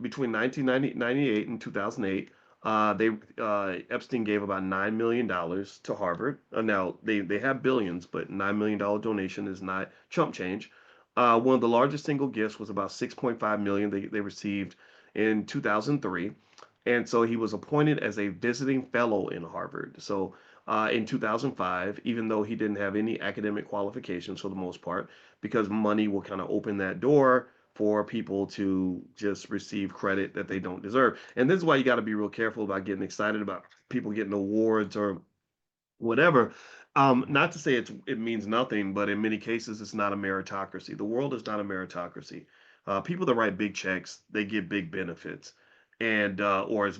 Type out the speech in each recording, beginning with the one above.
between 1998 and 2008, they Epstein gave about $9 million to Harvard. Now they have billions, but $9 million donation is not chump change. One of the largest single gifts was about 6.5 million they received in 2003, and so he was appointed as a visiting fellow in Harvard. So in 2005, even though he didn't have any academic qualifications for the most part, because money will kind of open that door for people to just receive credit that they don't deserve. And this is why you got to be real careful about getting excited about people getting awards or whatever. Not to say it means nothing, but in many cases, it's not a meritocracy. The world is not a meritocracy. People that write big checks, they get big benefits. And or as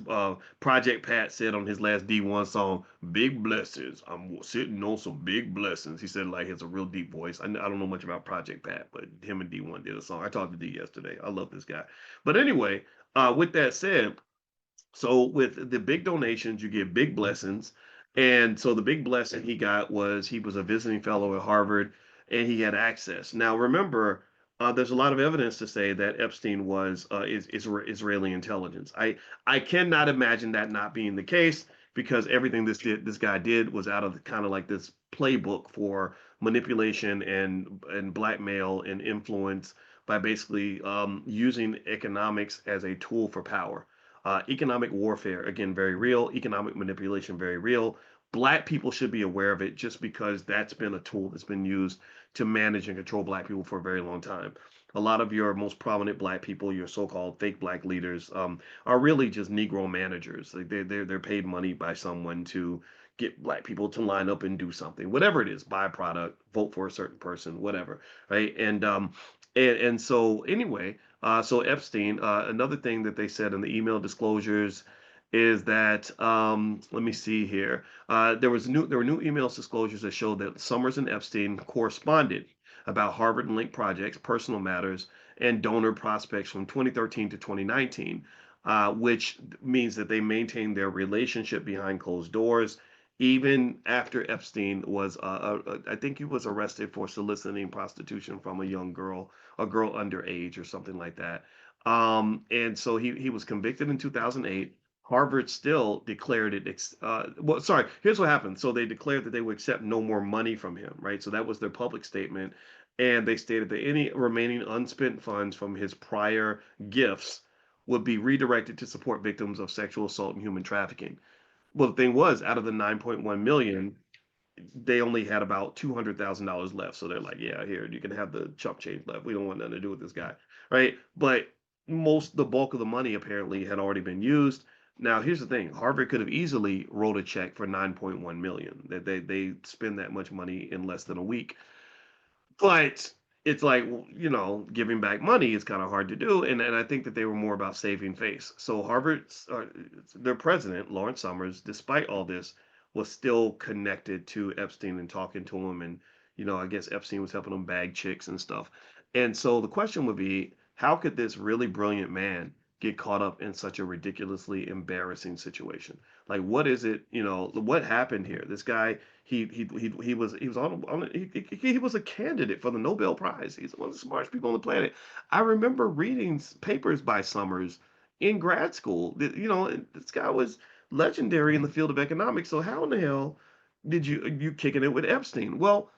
Project Pat said on his last D1 song, "Big blessings. I'm sitting on some big blessings." He said like it's a real deep voice. I don't know much about Project Pat, but him and D1 did a song. I talked to D yesterday. I love this guy. But anyway, with that said, so with the big donations, you get big blessings. And so the big blessing he got was he was a visiting fellow at Harvard and he had access. Now remember, there's a lot of evidence to say that Epstein was Israeli intelligence. I cannot imagine that not being the case because everything this guy did was out of kind of like this playbook for manipulation and blackmail and influence by basically using economics as a tool for power. Economic warfare, again, very real. Economic manipulation, very real. Black people should be aware of it just because that's been a tool that's been used to manage and control black people for a very long time. A lot of your most prominent black people, your so-called fake black leaders, are really just Negro managers. Like they're paid money by someone to get black people to line up and do something, whatever it is, buy a product, vote for a certain person, whatever, right? And so anyway, so Epstein, another thing that they said in the email disclosures is that let me see here. There were new email disclosures that showed that Summers and Epstein corresponded about Harvard and linked projects, personal matters, and donor prospects from 2013 to 2019, which means that they maintained their relationship behind closed doors. Even after Epstein was, I think he was arrested for soliciting prostitution from a girl underage or something like that. And so he was convicted in 2008. Harvard still declared it. Well, sorry. Here's what happened. So they declared that they would accept no more money from him, right? So that was their public statement, and they stated that any remaining unspent funds from his prior gifts would be redirected to support victims of sexual assault and human trafficking. Well, the thing was, out of the 9.1 million, they only had about $200,000 left. So they're like, yeah, here, you can have the chump change left. We don't want nothing to do with this guy, right? But the bulk of the money apparently had already been used. Now, here's the thing: Harvard could have easily wrote a check for 9.1 million. That they spend that much money in less than a week. But it's like, giving back money is kind of hard to do. And I think that they were more about saving face. So Harvard's, their president, Lawrence Summers, despite all this, was still connected to Epstein and talking to him. And, I guess Epstein was helping him bag chicks and stuff. And so the question would be, how could this really brilliant man get caught up in such a ridiculously embarrassing situation? Like, what is it, what happened here? This guy, he was he was a candidate for the Nobel Prize. He's one of the smartest people on the planet. I remember reading papers by Summers in grad school. This guy was legendary in the field of economics. So how in the hell did you kicking it with Epstein? Well,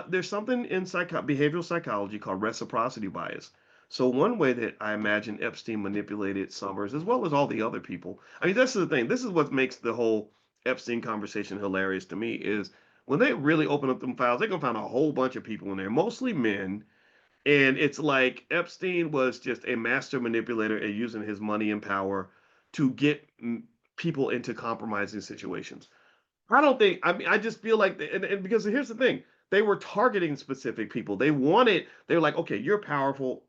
there's something in behavioral psychology called reciprocity bias. So one way that I imagine Epstein manipulated Summers, as well as all the other people. I mean, this is the thing. This is what makes the whole Epstein conversation hilarious to me is when they really open up them files, they're gonna find a whole bunch of people in there, mostly men. And it's like Epstein was just a master manipulator and using his money and power to get people into compromising situations. I don't think. I mean, I just feel like, and because here's the thing, they were targeting specific people. They were like, okay, you're powerful.